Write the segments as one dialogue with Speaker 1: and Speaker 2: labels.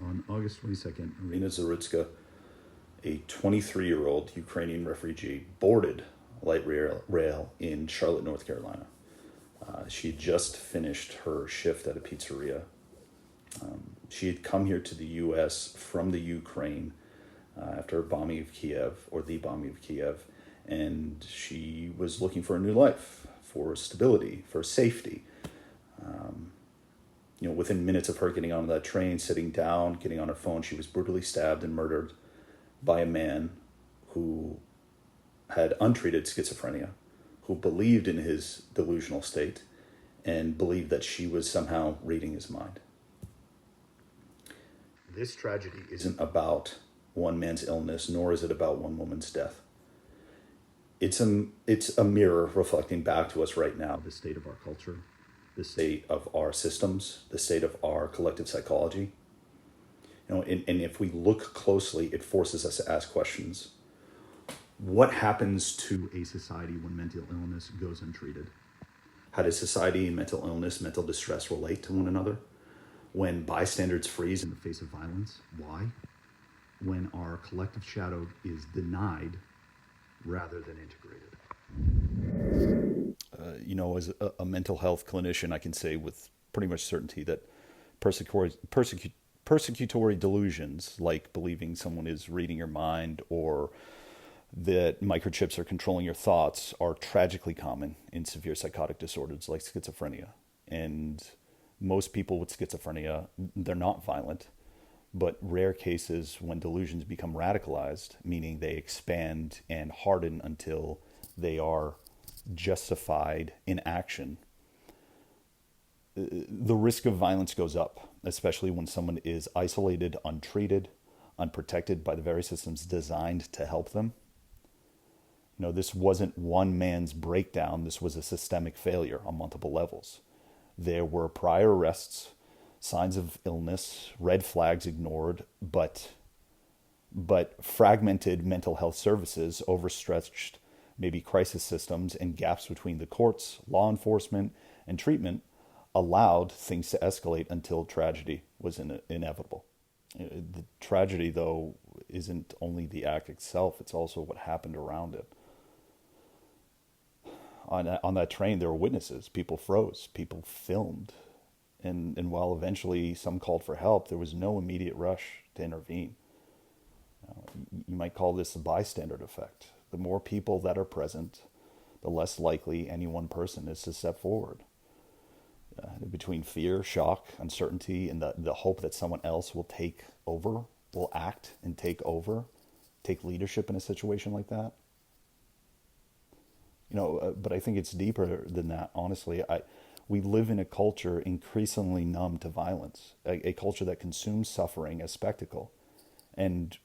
Speaker 1: On August 22nd,
Speaker 2: Iryna Zarutska, a 23-year-old Ukrainian refugee, boarded a light rail in Charlotte, North Carolina. She had just finished her shift at a pizzeria. She had come here to the U.S. from the Ukraine after bombing of Kiev, or the bombing of Kiev, and she was looking for a new life, for stability, for safety. Within minutes of her getting on that train, sitting down, getting on her phone, she was brutally stabbed and murdered by a man who had untreated schizophrenia, who believed in his delusional state and believed that she was somehow reading his mind. This tragedy isn't about one man's illness, nor is it about one woman's death. It's a mirror reflecting back to us right now
Speaker 1: the state of our culture,
Speaker 2: the state of our systems, the state of our collective psychology. And if we look closely, it forces us to ask questions. What happens to
Speaker 1: a society when mental illness goes untreated?
Speaker 2: How does society and mental illness, mental distress relate to one another? When bystanders freeze
Speaker 1: in the face of violence, why? When our collective shadow is denied rather than integrated.
Speaker 2: As a mental health clinician, I can say with pretty much certainty that persecutory delusions, like believing someone is reading your mind or that microchips are controlling your thoughts, are tragically common in severe psychotic disorders like schizophrenia. And most people with schizophrenia, they're not violent, but rare cases when delusions become radicalized, meaning they expand and harden until they are justified in action, the risk of violence goes up, especially when someone is isolated, untreated, unprotected by the very systems designed to help them. This wasn't one man's breakdown. This was a systemic failure on multiple levels. There were prior arrests, signs of illness, red flags ignored, but fragmented mental health services, overstretched maybe crisis systems, and gaps between the courts, law enforcement, and treatment allowed things to escalate until tragedy was inevitable. The tragedy, though, isn't only the act itself, it's also what happened around it. On that train, there were witnesses. People froze. People filmed. And while eventually some called for help, there was no immediate rush to intervene. You might call this the bystander effect. The more people that are present, the less likely any one person is to step forward. Between fear, shock, uncertainty, and the hope that someone else will take over, will act and take over, take leadership in a situation like that. But I think it's deeper than that, honestly. We live in a culture increasingly numb to violence, a culture that consumes suffering as spectacle. And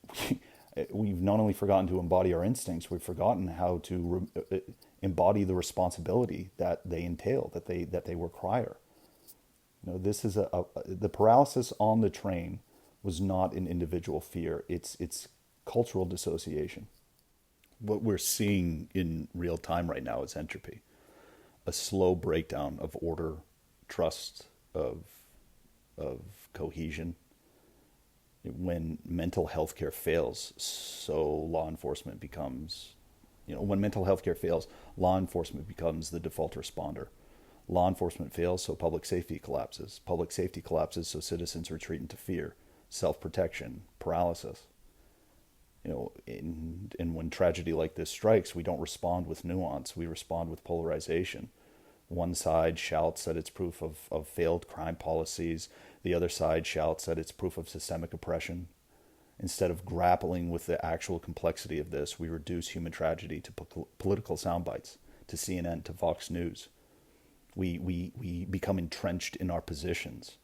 Speaker 2: we've not only forgotten to embody our instincts, we've forgotten how to embody the responsibility that they entail, that they require. This is the paralysis on the train was not an individual fear. It's cultural dissociation. What we're seeing in real time right now is entropy, a slow breakdown of order, trust, of cohesion. When mental health care fails, so law enforcement becomes, when mental health care fails, law enforcement becomes the default responder. Law enforcement fails, so public safety collapses. Public safety collapses, so citizens retreat into fear, self-protection, paralysis. And when tragedy like this strikes, we don't respond with nuance. We respond with polarization. One side shouts that it's proof of failed crime policies. The other side shouts that it's proof of systemic oppression. Instead of grappling with the actual complexity of this, we reduce human tragedy to political sound bites, to CNN, to Fox News. We become entrenched in our positions.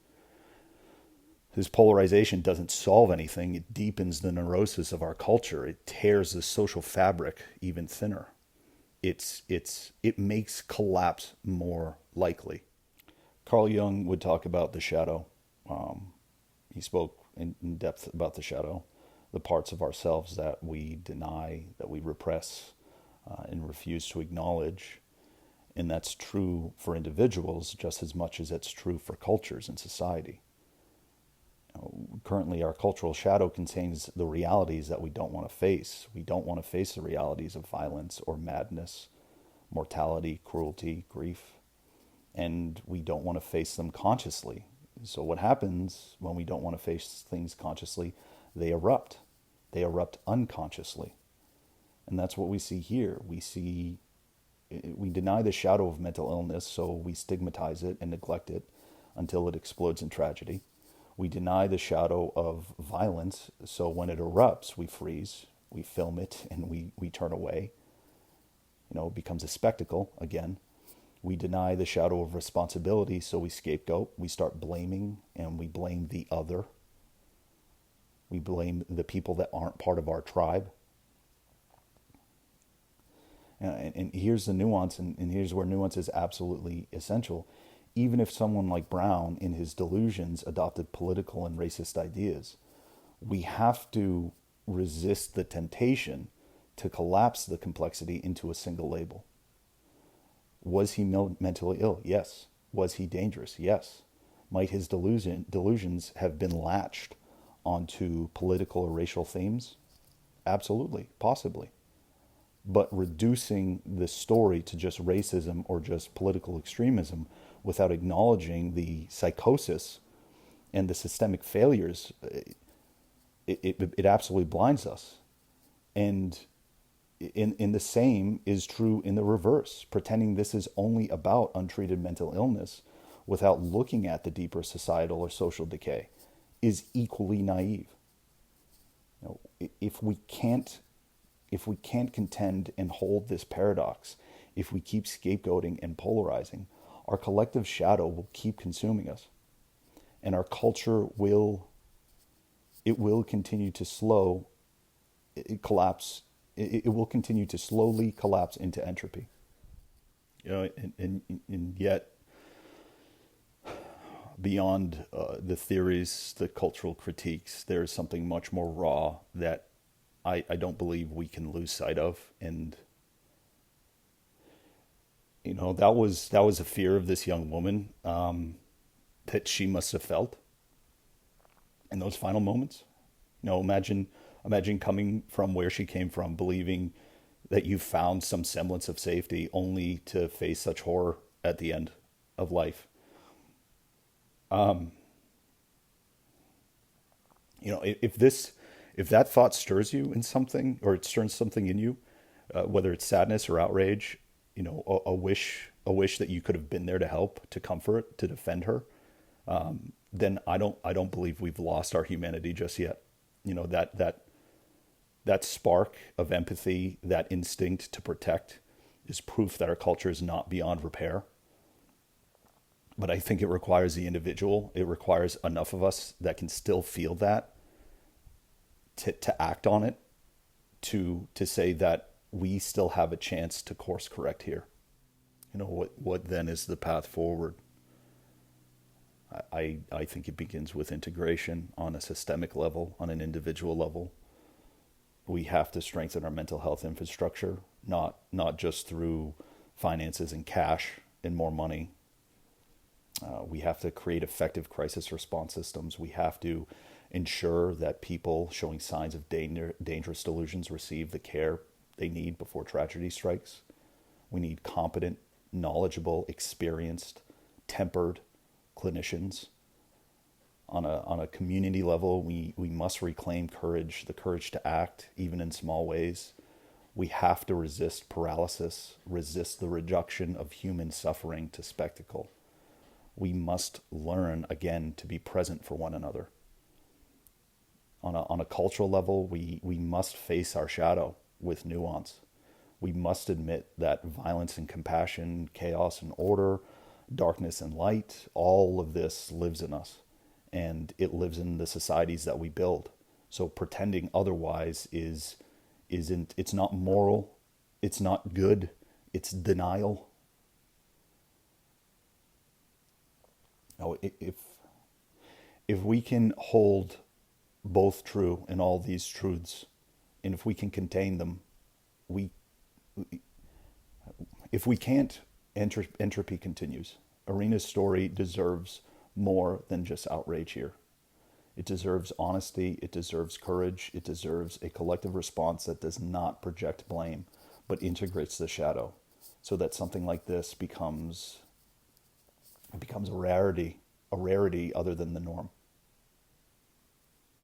Speaker 2: This polarization doesn't solve anything. It deepens the neurosis of our culture. It tears the social fabric even thinner. It makes collapse more likely. Carl Jung would talk about the shadow. He spoke in depth about the shadow, the parts of ourselves that we deny, that we repress, and refuse to acknowledge. And that's true for individuals just as much as it's true for cultures and society. Currently, our cultural shadow contains the realities that we don't want to face. We don't want to face the realities of violence or madness, mortality, cruelty, grief, and we don't want to face them consciously. So, what happens when we don't want to face things consciously? They erupt. They erupt unconsciously. And that's what we see here. We deny the shadow of mental illness, so we stigmatize it and neglect it until it explodes in tragedy. We deny the shadow of violence, so when it erupts, we freeze, we film it, and we turn away. It becomes a spectacle again. We deny the shadow of responsibility, so we scapegoat, we start blaming, and we blame the other. We blame the people that aren't part of our tribe. And here's the nuance, and here's where nuance is absolutely essential. Even if someone like Brown, in his delusions, adopted political and racist ideas, we have to resist the temptation to collapse the complexity into a single label. Was he mentally ill? Yes. Was he dangerous? Yes. Might his delusions have been latched onto political or racial themes? Absolutely, possibly. But reducing the story to just racism or just political extremism without acknowledging the psychosis and the systemic failures, it absolutely blinds us. And in the same is true in the reverse. Pretending this is only about untreated mental illness without looking at the deeper societal or social decay is equally naive. If we can't contend and hold this paradox, if we keep scapegoating and polarizing, our collective shadow will keep consuming us, and our culture will continue to collapse. It will continue to slowly collapse into entropy. And yet, beyond the theories, the cultural critiques, there is something much more raw that I don't believe we can lose sight of. And that was a fear of this young woman that she must have felt in those final moments. Imagine coming from where she came from, believing that you found some semblance of safety, only to face such horror at the end of life. If that thought stirs you in something, or it stirs something in you, whether it's sadness or outrage, a wish that you could have been there to help, to comfort, to defend her, then I don't believe we've lost our humanity just yet. That spark of empathy, that instinct to protect, is proof that our culture is not beyond repair. But I think it requires the individual. It requires enough of us that can still feel that to act on it, to say that we still have a chance to course correct here. What then is the path forward? I think it begins with integration on a systemic level, on an individual level. We have to strengthen our mental health infrastructure, not just through finances and cash and more money. We have to create effective crisis response systems. We have to ensure that people showing signs of dangerous delusions receive the care they need before tragedy strikes. We need competent, knowledgeable, experienced, tempered clinicians. On a community level, we must reclaim courage, the courage to act, even in small ways. We have to resist paralysis, resist the reduction of human suffering to spectacle. We must learn again to be present for one another. On a cultural level, we must face our shadow with nuance. We must admit that violence and compassion, chaos and order, darkness and light, all of this lives in us, and it lives in the societies that we build. So pretending otherwise it's not moral, it's not good, it's denial. Now, if we can hold both true in all these truths, and if we can contain them, if we can't, entropy continues. Iryna's story deserves more than just outrage here. It deserves honesty. It deserves courage. It deserves a collective response that does not project blame, but integrates the shadow, so that something like this becomes a rarity other than the norm.